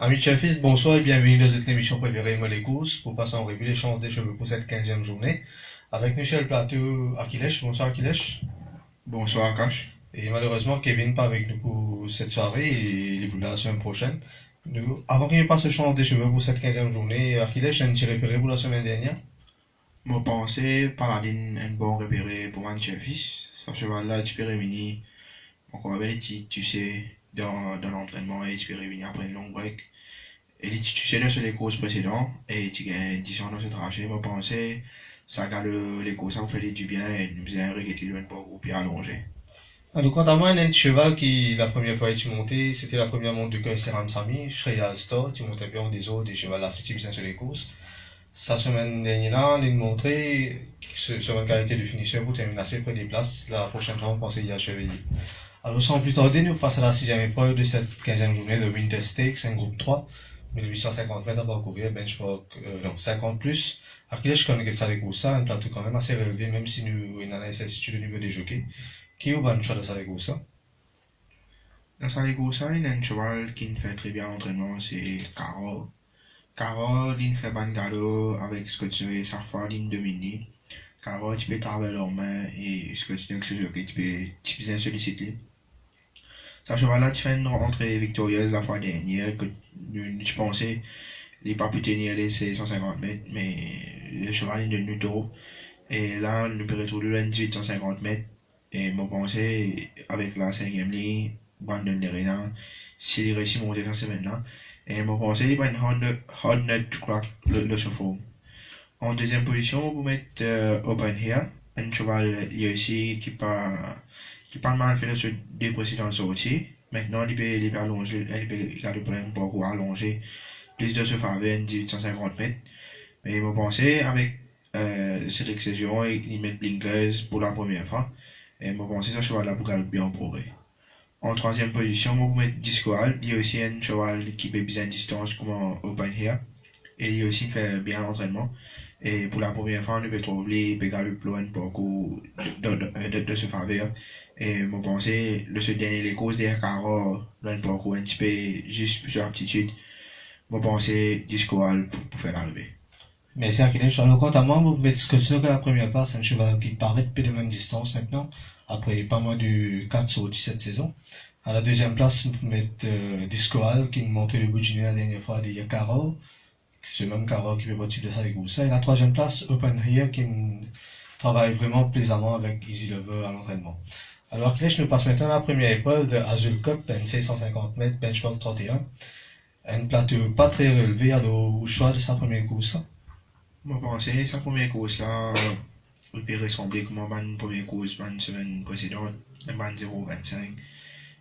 Amis Chefis, bonsoir et bienvenue dans cette émission préférée Moi les courses pour passer en revue les chances des cheveux pour cette 15e journée avec Michel Plateau Akilesh. Bonsoir Akilesh. Bonsoir Akash. Et malheureusement Kevin pas avec nous pour cette soirée et il est plus là la semaine prochaine. Avant qu'il ne passe le chance des cheveux pour cette 15e journée, Akilesh a un petit repéré pour la semaine dernière. Moi pensais Paladin un bon repéré pour Manchefis. Ce cheval-là, tu peux revenir. Encore avec tu sais, dans l'entraînement et tu peux revenir après une longue break. Et tu sais sur les courses précédentes et tu gagnes 10 ans dans ce trajet. Moi pensais, ça garde les courses, ça vous fait du bien et nous faisait un regretter le pas groupe et allongé. Alors, quant à moi, un cheval qui, la première fois, est monté, c'était la première montre de cœur Seram Sami, Shreya Star, tu montais bien des autres, des chevals là, c'était bien sur les courses. Sa semaine dernière, il a montré sur une qualité de finisseur pour terminer assez près des places. La prochaine fois, on pensait y achever. Alors, sans plus tarder, nous passons à la sixième épreuve de cette 15e journée de Winter Stakes, un groupe 3, 1850 mètres à parcourir, benchmark, non, 50 plus. Achilles, je connais que ça avec ça, un plateau quand même assez relevé, même si nous, il en a incertitude au niveau des jockeys. Qui est au bon choix de ça avec ça? Dans sa ça, il y a un cheval qui fait très bien l'entraînement, c'est Carole. Carole, il fait ban gado avec ce que tu veux, ça fait une dominer. Carole, tu peux travailler leurs mains et ce que tu veux que tu peux bien solliciter. Ça cheval-là, tu fais une rentrée victorieuse la fois dernière que tu pensais, il n'est pas pu tenir les 150 mètres, mais le cheval est devenu tôt. Et là, nous peut retrouver le 1850 mètres. Et moi pensais, avec la cinquième ligne, Brandon Lerena, s'il réussit à monter cette semaine-là. Et moi pensais, il va une hard nut to crack le chauffeur. En deuxième position, vous mettez Open Here, un cheval aussi qui pas mal fait sur deux précédentes sorties. Maintenant, il peut allonger, il peut garder un parcours allongé, plus de se faveur, 1850 mètres. Mais moi pensais, avec cette exception, il met Blinkers pour la première fois. Et moi pensais que ce cheval-là pour garder bien en progrès. En troisième position, moi, pour mettre Discoal, il y a aussi un cheval qui fait bien distance comme Open Here. Et il aussi fait bien l'entraînement. Et pour la première fois, on peut trouver le garder plus loin parcours de ce faveur. Et moi pensais, ce dernier, les causes des carreaux, dans le parcours un petit peu juste sur aptitude, moi pensais Discoal pour faire l'arrivée. Merci Achilles. Alors, quant à moi, vous pouvez discuter que la première place, c'est un cheval qui paraît de même distance maintenant, après pas moins de 4 sur 17 saisons. À la deuxième place, vous pouvez mettre Discoal, qui nous montrait le bout du nez la dernière fois des Carol. C'est le même Carol qui fait partie de ça avec vous. Et la troisième place, Open Here, qui travaille vraiment plaisamment avec Easy Lover à l'entraînement. Alors, Achilles nous passe maintenant à la première épreuve de Azul Cup, NC 150 mètres, benchmark 31. Un plateau pas très relevé, alors au choix de sa première course. Moi, pensais, sa première course là, il peut ressembler comme une première course, une semaine précédente, un 0,25.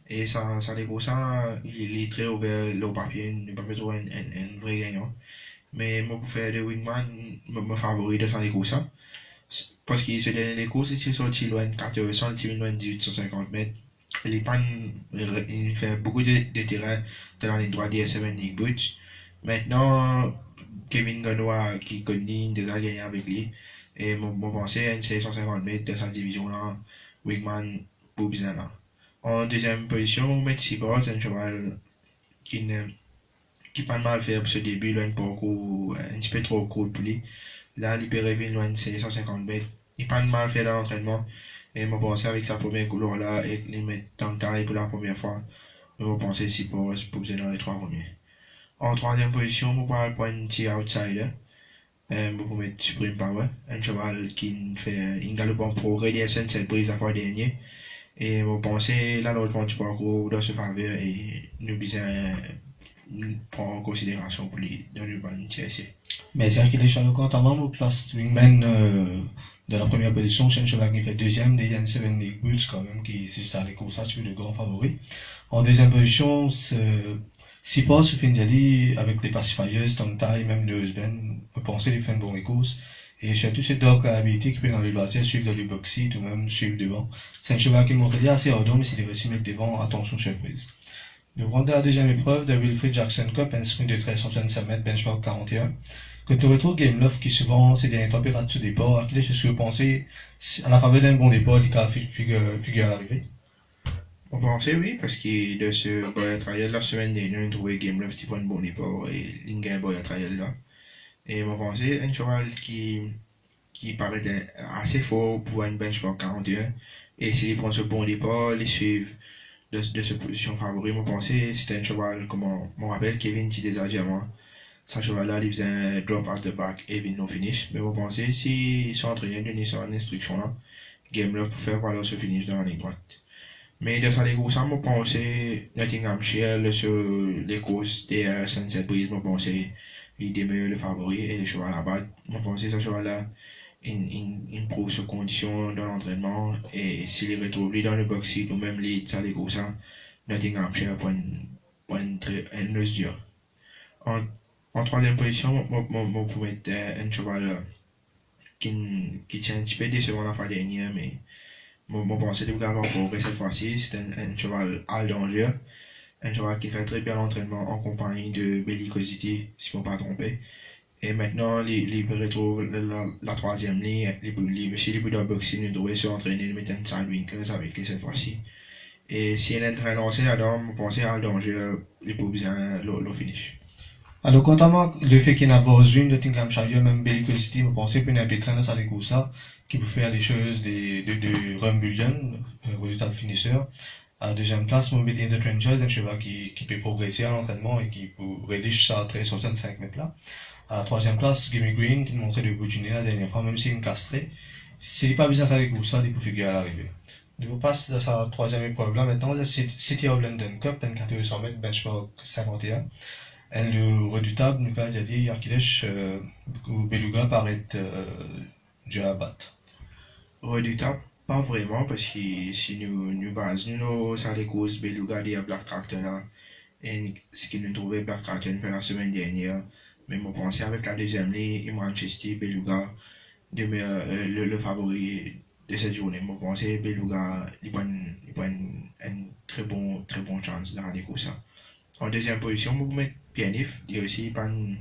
Et ça les courses, il est très ouvert, le papier, il ne peut pas trouver un vrai gagnant. Mais moi, pour faire le Wingman, me favorise de faire les courses. Parce qu'il se donne les courses, il s'est sorti loin de 400, il loin de 1850 mètres. Il fait beaucoup de terrain dans la ligne droite des S7 Nick Butch. Maintenant, Kevin Ganoa qui connaît déjà gagné avec lui. Et mon pensée, c'est 150 mètres de sa division là, Wigman pour bien là. En deuxième position, on met Sibor, c'est un cheval qui ne qui pas mal fait pour ce début, là, un parcours un petit peu trop court pour lui. Là, il peut rêver loin de 150 mètres. Il pas mal fait dans l'entraînement. Et moi, pensais avec sa première couleur là, et il met dans le taille pour la première fois. Mais moi, pensais Sibor pour bien dans les trois premiers. En troisième position, on parle pour un petit outsider. Vous mettre Supreme Power, un cheval qui fait un galope en progrès des cette brise la fois dernière. Et vous pensez, là, l'autre du parcours dans ce faveur et nous besoin prendre en considération pour les dans le ban TSC. Mais c'est qu'il est Charles quant à moi, vous place Wingman de la première position, c'est un cheval qui fait deuxième, des Yann Seven League Bulls quand même, qui c'est ça les courses, c'est le grand favori. En deuxième position, si pas sur Finjali avec les pacifiers, Tongtai, même le Husband, vous pensez les faire une bonne course. Et surtout, c'est donc l'habilité qui peut dans le loisir suivre dans le boxy, ou même suivre devant. C'est un cheval qui montre assez ordon, mais s'il est réussi à mettre devant, attention surprise. Nous rendons à la deuxième épreuve de Wilfried Jackson Cup, un sprint de 1365 mètres, benchmark 41. Quand nous retrouvons Game Love qui souvent, c'est des températures de départ, à ce que vous pensez, à la faveur d'un bon départ, il figure à l'arrivée. On pensait oui, parce que de ce boy trial la semaine dernière, on trouvait Game Love, c'était pas une bonne départ, et l'ingé boy trial là. Et on pensait un cheval qui paraît assez fort pour une benchmark 41. Et s'il prend ce bon départ, les suivre de cette position favori, on pensait c'était un cheval, comme on rappelle, Kevin qui déjà moi. Ce cheval-là, il faisait un drop out the back et il non finish. Mais on pensait si son entraîneur donnait son instruction là, Game Love pour faire voilà ce finish dans la ligne droite. Mais de ça, les gros, ça, je pense Nottinghamshire, sur les courses des Sunset Breeze, je pense il demeure le favori et les chevaux à la base. Je pense que ce cheval-là, il prouve ses conditions dans l'entraînement et s'il retrouve dans le boxing ou même les ça, les gros, ça, Nottinghamshire pour une nose dure. En troisième position, je peux mettre un cheval qui tient un petit peu décevant la fois dernière, mais mon pensée de avoir progrès cette fois-ci, c'est un cheval à danger, un cheval qui fait très bien l'entraînement en compagnie de Bellicosity, si je ne me pas trompé. Et maintenant, il retrouve la troisième ligne, si les bouts boxing, il devrait se entraîner, il met un side winkers avec lui cette fois-ci. Et si il est en train de lancer là-dedans, je pense à danger, il peut bien le finish. Alors, contrairement le fait qu'il y a une voisine de Nottinghamshire, même Bellicosity, je pensais qu'il y a un pétrin dans sa ça, qui peut faire des choses de Rumbulian, résultat de finisseur. À la deuxième place, Mohamed in the Trenches, un cheval qui peut progresser à l'entraînement et qui peut rédiger ça à 65 mètres là. À la troisième place, Gimme Green, qui montrait le bout du nez la dernière fois, même s'il est castré. S'il n'est pas besoin ça avec ça, il peut figurer à l'arrivée. On passe de sa troisième épreuve là, maintenant, c'est City of London Cup, une catégorie 100 mètres, benchmark 51. Et le redoutable, Lucas a dit, Arkilesh, ou Beluga paraît Dieu à battre. Redoutable, pas vraiment, parce que si nous basons sur les causes Beluga et Black Tractor là, et ce qu'il nous trouvait Black Tractor la semaine dernière, mais je pensais avec la deuxième ligne, Imran Chesty, Beluga, le favori de cette journée. Je pensais Beluga, il prend une très bon chance dans les courses. En deuxième position, je vais mettre Pianif, il aussi pas une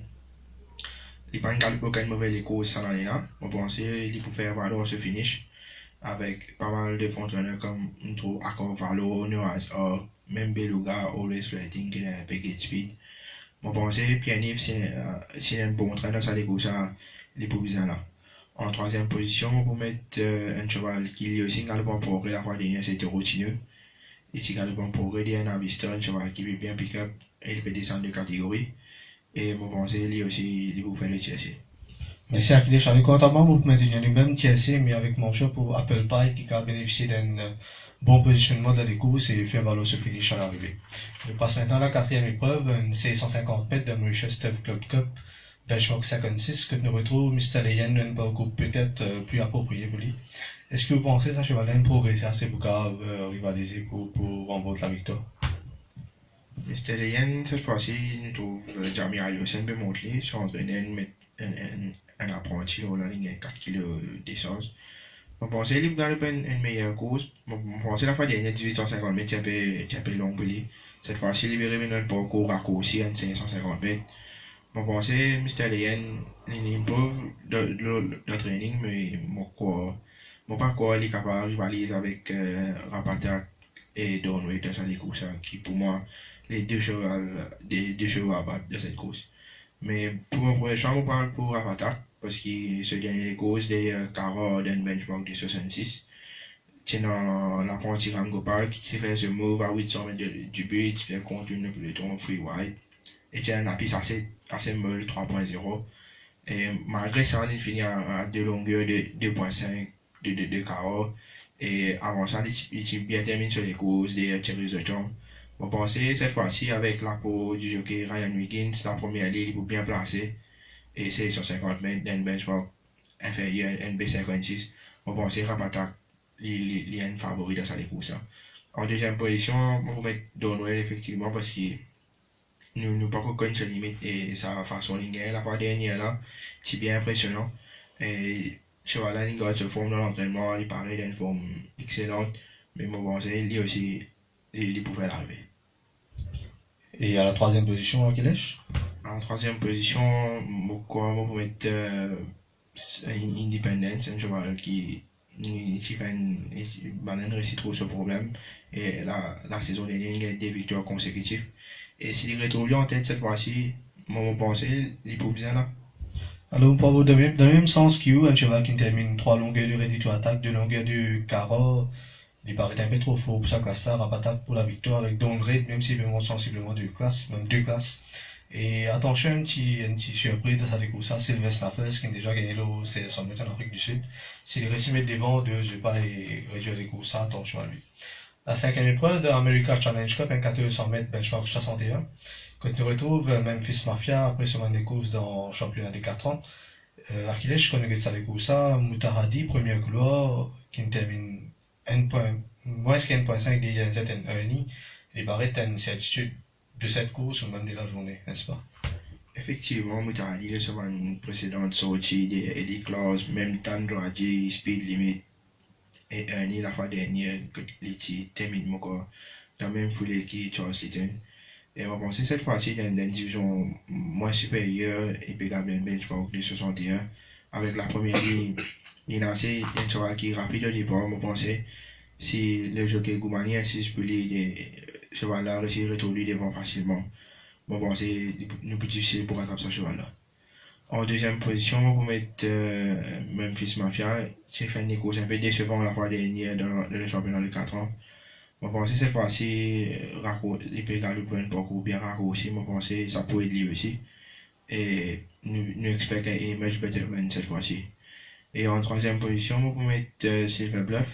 galop aucune mauvaise course cette année-là. Je pensais qu'il peut faire valoir ce finish avec pas mal de entraîneurs comme on trouve Accor Valo, Noaz Or, même Beluga, Always Flirting qui est un peu gate speed. Je pensais Pianif, c'est un bon entraîneur, ça les courses, il peut bien là. En troisième position, je vais mettre un cheval qui est aussi galop en progrès la fois dernière, c'était Routineux. Et si galop en progrès, il y a un investisseur, un cheval qui peut bien pick up et il peut descendre de catégorie. Et je pense qu'il aussi, il peut faire le Chelsea. Merci à Kilesh. Alors, contrairement, vous maintenir lui-même Chelsea, mais avec mon choix pour Apple Pie, qui a bénéficié d'un bon positionnement de la course et faire valoir ce finish à l'arrivée. Je passe maintenant à la quatrième épreuve, une série 150 mètres de Mauritius Turf Club Cup, benchmark 56, que nous retrouvons Mr. Leyen, un parcours peut-être plus approprié pour lui. Est-ce que vous pensez que ça cheval-là a progressé assez pour rivaliser pour remporter la victoire? Mr. Leyen, cette fois-ci, nous trouve Jamie Allison peut montrer, ils sont en train un apprenti dans la ligne 4 kg d'essence. Je pensais qu'il va faire une meilleure course. Je pensais la fois dernière, 1850 mètres, c'est un peu long pour lui. Cette fois-ci, il va revenir un parcours raccourci à 550 mètres. Je pensais Mr. Leyen, il improve le training, mais je pas quoi il est capable de rivaliser avec Rapatak et Downway dans cette course, qui pour moi, les deux chevaux à battre de cette course. Mais pour mon premier choix, je parle pour Rapatak, parce que ce dernier course des Cara d'un benchmark de 66. C'est dans l'apprenti Ramgopal qui fait ce move à 800 mètres du but, qui fait contre une peloton free wide. Et c'est un appuis assez molle 3.0. Et malgré ça, il finit à deux longueurs de 2.5 de Cara. Et avant ça, il bien terminé sur les courses des Thierry Zochon. On pensait cette fois-ci avec l'apport du jockey Ryan Wiggins, la première ligne, il peut bien placer. Et c'est sur 50 mètres d'un benchmark inférieur à NB56. On pensait Rapatak, il y a une favori dans sa course. En deuxième position, on va mettre Donwell effectivement parce que nous pas connu sa limite et sa façon de gagner la fois dernière là, c'est bien impressionnant. Et cheval il garde se forme dans l'entraînement, il paraît d'une forme excellente, mais mon pensée, lui aussi, il pouvait l'arriver. Et à la troisième position, Akilesh? En troisième position, moi, pour mettre Independence, un cheval qui il fait une réussit trop ce problème. Et la saison dernière, il y a des victoires consécutives. Et s'il retrouve en tête cette fois-ci, mon pensée, il peut bien là. Alors, pour dans le même sens qu'il un cheval qui termine 3 longueurs de rédito attaque, 2 longueurs de carreau, il paraît un peu trop fort pour sa classe, ça attaque pour la victoire avec downgrade, même s'il monte sensiblement de classe, même 2 classes. Et attention, une petite surprise de cette course, Sylvester Snaffels, qui a déjà gagné le CSO en Afrique du Sud. S'il réussit à mettre devant, je vais pas réduire les courses, attention à lui. La 5e épreuve de l'America Challenge Cup, un 400 mètres benchmark 61. Quand on retrouve Memphis Mafia après semaine des courses dans le championnat des 4 ans. Achilles, je connais ça les courses, Moutaradi, premier couloir, qui termine moins qu'1.5 des ZN1i. Il paraît une certitude de cette course ou même de la journée, n'est-ce pas? Effectivement, Moutali, il a une précédente sortie des classes, même Tandraji, Speed Limit, et Ernie la fois dernière, que les termine encore dans la même foulée qui Charles Litton. Et on va penser cette fois-ci dans une division moins supérieure, et puis un benchmark de 61. Avec la première ligne, il a assez un cheval qui est rapide au départ, on pensait si le jockey Goumani insiste pour les chevals-là, réussir à retrouver devant facilement. Bon, bon, c'est plus difficile pour attraper ce cheval-là. En deuxième position, on peut mettre Memphis Mafia. J'ai fait une course un peu décevant la fois dernière dans le championnat de 4 ans. Je pense que cette fois-ci, il peut garder un parcours bien raccourci. Je pense que ça pourrait être lui aussi. Et nous expectons un much better run cette fois-ci. Et en troisième position, on peut mettre Silver Bluff,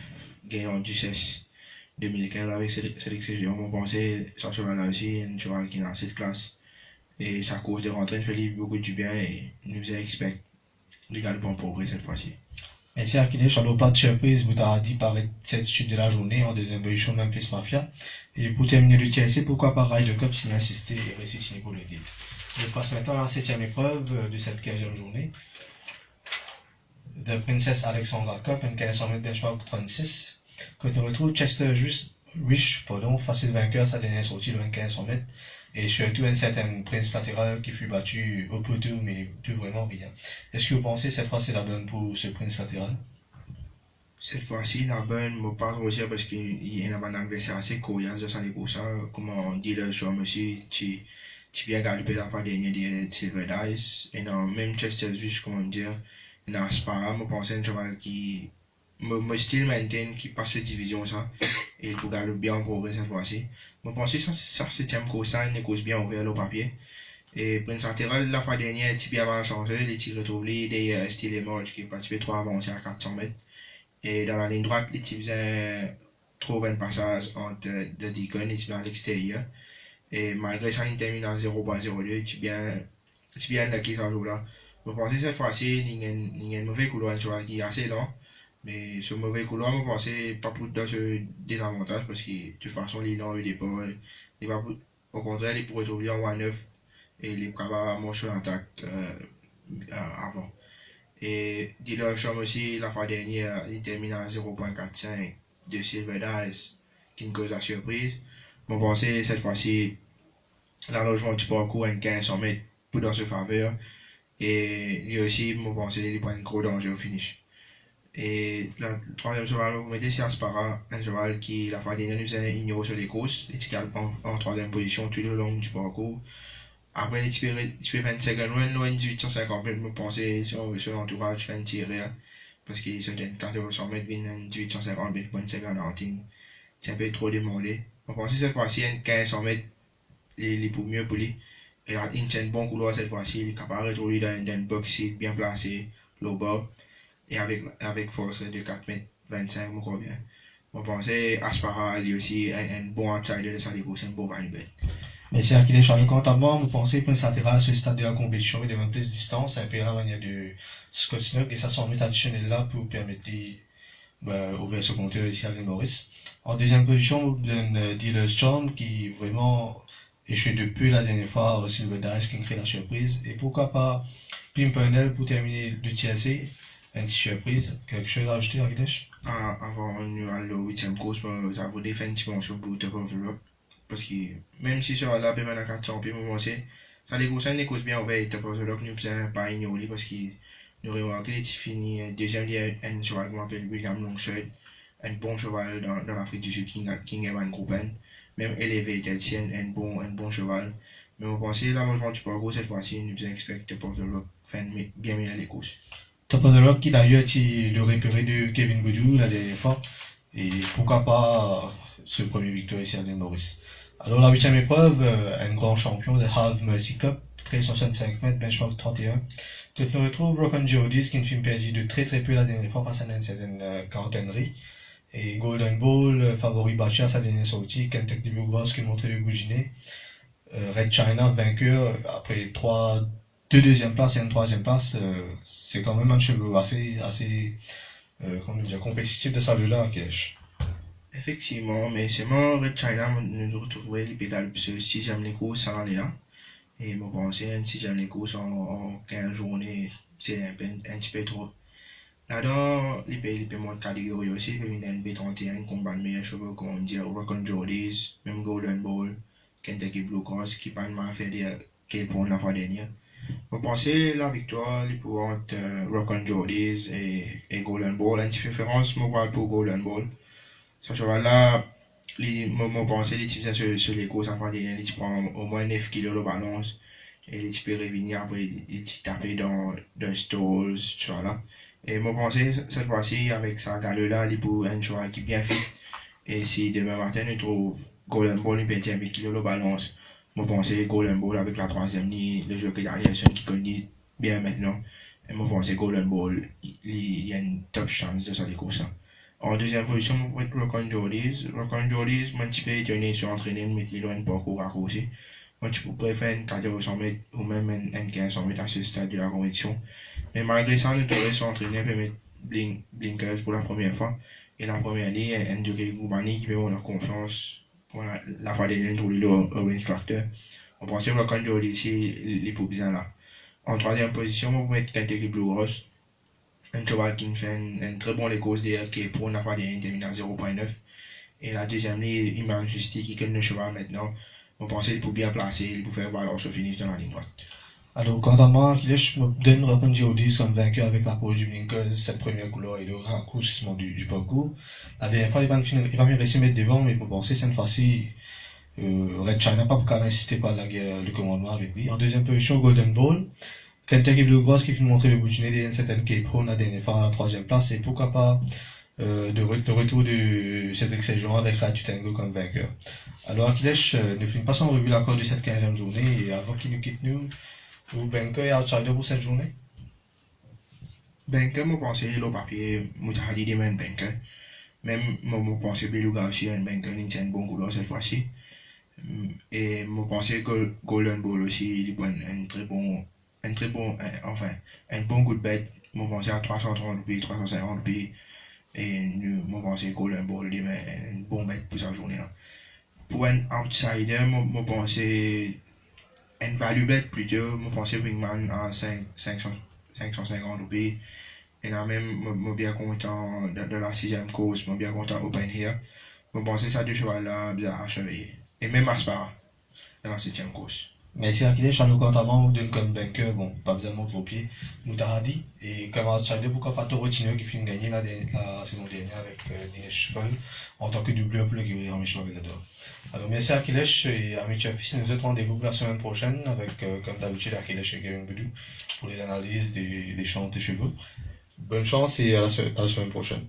gagnant du CES 2015 avec cette saison. Je pense que ce cheval-là aussi, un cheval qui est dans cette classe. Et sa course de rentrée fait beaucoup du bien et nous expectons de garder bon progrès cette fois-ci. Merci Achilles, alors pas de surprise, vous t'avez dit par cette chute de la journée en deuxième position Memphis Mafia. Et pour terminer le TLC, pourquoi pas Ryder Cup s'il insisté et réussi pour le dire. Je passe maintenant à la 7e épreuve de cette 15e journée. The Princess Alexandra Cup, un 1500 mètres benchmark 36. Quand on retrouve Chester Rich, facile vainqueur, sa dernière sortie le 1500 mètres. Et surtout un certain prince latéral qui fut battu au poteau, mais de vraiment rien. Est-ce que vous pensez cette fois c'est la bonne pour ce prince latéral? Cette fois-ci, la bonne ne pas trop dire parce qu'il y a un adversaire assez coriace de ça, pour ça, comme on dit le choix, monsieur, tu viens galoper la fois dernière de Silver Dice, et non, même Chester Rich, comment dire, et dans Spara, je pense un cheval qui, me style maintain, qui passe de division, ça, et pour galoper bien en progrès cette fois-ci. Je pense que ça, 7e course, une course bien ouverte au papier. Et Prince Latéral, la fois dernière, il bien mal changé, il retrouve des Style Emerge qui participait 3 avancées à 400 mètres. Et dans la ligne droite, il faisait trop bon passage entre The Deacon et à l'extérieur. Et malgré ça, il termine à 0.02, il bien lucky ça jour-là. Je pense que cette fois-ci, il y a un mauvais couloir, un cheval qui est assez lent. Mais ce mauvais couloir, je pense pas pour dans ce désavantage parce que de toute façon, il est dans le départ. Au contraire, il pourrait trouver en 1-9 et il est capable de marcher sur l'attaque avant. Et Dillersham aussi, la fois dernière, il termine à 0.45 de Silver Dice, qui ne cause la surprise. Je pense que cette fois-ci, l'allongement du parcours est 1500 mètres pour dans ce faveur. Et lui aussi, je pense qu'il prend un gros danger au finish. Et le troisième cheval, vous mettez c'est Aspara, un cheval qui, la fois dernière, nous a ignoré sur les courses, il était en troisième position tout le long du parcours. Après, il peut faire une second run, loin 1850 mètres, je pense que sur l'entourage, fait un tiré, parce qu'il est une 400 mètres, il y a 1850 mètres pour une seconde hunting. C'est un peu trop demandé. Je pense que cette fois-ci, un 1500 mètres, il est pour mieux pour lui. Il a un bon couloir cette fois-ci, il est capable de retrouver dans une box bien placé, low bas. Et avec force de 4 mètres 25, je crois bien. Je pense que Aspara est aussi un bon outsider de sa course, un bon value bet. Merci Achilles, Charles, quant vous pensez prince latéral à ce stade de la compétition, il devient plus de distance, un peu à la manière de Scott Snook, et ça 100 mètres additionnels là pour permettre ouvrir ce compteur ici à Maurice. En deuxième position, vous donne Dealer Storm qui vraiment échoué de peu la dernière fois au Silver Dice qui crée la surprise. Et pourquoi pas Pimpernel pour terminer le TLC. Une petite surprise. Quelque chose à ajouter, Agnesh? Avant nous aller au 8e course, ça vous défend une petite mention pour Top of Europe. Parce que même si sur la P24 champion, moi c'est ça les courses bien ouvertes. Top of Europe, nous ne pas ignorer parce que nous remarquons qu'il fini deuxième lieu, un cheval qu'on appelle William Longsword, un bon cheval dans l'Afrique du Sud qui gagne un groupe N, même élevé Chelsea, un bon cheval. Mais on pensait l'allongement du parcours cette fois-ci, nous expectons pour le Rock faire bien meilleur les courses. Top of the Rock qui d'ailleurs est le repéré de Kevin Boudou la dernière fois. Et pourquoi pas ce premier victoire ici à l'île Maurice. Alors la huitième épreuve, un grand champion de Half Mercy Cup, 1365 mètres, benchmark 31. Peut-être nous retrouve Rock and Jodis qui est une film perdu de très peu la dernière fois face à une certaine quarantainerie. Et Golden Ball, favori battu à sa dernière sortie, Kentucky Bluegrass qui montrait le bout du nez. Red China vainqueur après deux deuxièmes places et une troisième place, c'est quand même un cheveu assez comment dire, compétitif de salut-là à Kiesh. Effectivement, mais c'est moi, Red China, nous retrouver l'égal ce sixième les courses cette année-là. Et moi, penser un sixième les courses en 15 journées, c'est un petit peu trop. Là-dedans, les pays moins de catégories aussi, les pays d'un B31, combat de meilleurs chevaux, comme on dit, Rock and Jollies, même Golden Ball, Kentucky Blue Cross, qui pas mal fait des Cape Horn la fois dernière. Vous pensez la victoire, les pouvoirs entre Rock and Jollies et Golden Ball, une préférence, moi, parle pour Golden Ball. Ce cheval-là, moi, pensez, les types sur les courses la fois dernière, ils prennent au moins 9 kilos de balance, et les types revenir après, ils tapent dans stalls, tu vois là. Et moi, pensez, cette fois-ci, avec sa galeux-là, il pour un cheval qui est bien fit. Et si demain matin, nous trouve Golden Ball, il peut être 8 kg de balance. Moi, pensez Golden Ball avec la troisième ligne, le jeu que derrière, c'est qui connaît bien maintenant. Et moi, pensez Golden Ball, il y a une top chance de ça, les courses. En deuxième position, moi, Rock and Jollies. Rock and Jollies, moi, tu peux étonner sur entraîner, mais il a un parcours raccourci. Moi, tu peux faire une 400 mètres ou même une 1500 mètres à ce stade de la compétition. Mais malgré ça, nous devons s'entraîner pour mettre blinkers pour la première fois. Et la première ligne, un jockey Goubani qui met leur confiance pour la fois dernière pour le instructeur. On pensait que quand Jolly ici, les plus bien là. En troisième position, on va mettre Kentucky Blue Rose. Un cheval qui fait un très bon Legos d'air qui est pour la fois dernière terminé à 0.9. Et la deuxième ligne, Image Justice qui connaît le cheval maintenant. On pensait qu'il peut bien placer, il peut faire balance au finish dans la ligne droite. Alors, quant à moi, je me donne Rock and Jodis comme vainqueur avec l'approche du Blinkers, cette première couleur et le raccourcissement du parcours. La dernière fois, il va bien réussi à mettre devant, mais pour penser, cette fois-ci, Red China pas pour insister par la guerre, le commandement avec lui. En deuxième position, Golden Ball. Kentucky Bluegrass qui peut montrer le bout du nez d'une certaine Cape Horn la dernière fois à la troisième place, et pourquoi pas, de retour de cette excellence avec Ratu Tango comme vainqueur. Alors, Akilesh, nous finissons pas en revue l'accord de cette 15e journée, et avant qu'il nous quitte nous, ou Benker et Outsider pour cette journée? Benker, moi, pensais, le papier, moi, j'ai dit, même Benker. Même, moi, pensais, Beluga aussi, un Benker, il tient un bon couleur cette fois-ci. Et moi, pensais que Golden Ball aussi, il prend enfin, un bon coup de bête. Moi, pensais à 330 p 350 p et moi, pensais Golden Ball, il met un bon bête pour sa journée là. Pour un outsider, moi, pensais un value bet plutôt, moi, pensais Wingman à 550 roupies. Et là même, moi, bien content de la sixième course, moi, bien content Open Here. Moi, pensais ça deux chevaux là, bien achevé. Et même Aspara, dans la septième course. Merci Akilesh, Charles Cantamment, ou donne comme vainqueur, bon, pas besoin de mon gros pied, Moutahadi, et comme outsider, pourquoi pas Torotino qui finit gagner la saison dernière avec Dinesh Cheval, en tant que doubleur pour le Guerrier en Michel Védador. Alors merci Akilesh et Ami Chafis, nous autres rendez-vous pour la semaine prochaine avec, comme d'habitude, Akilesh et Kevin Boudou pour les analyses des champs des chevaux. Bonne chance et à la semaine prochaine.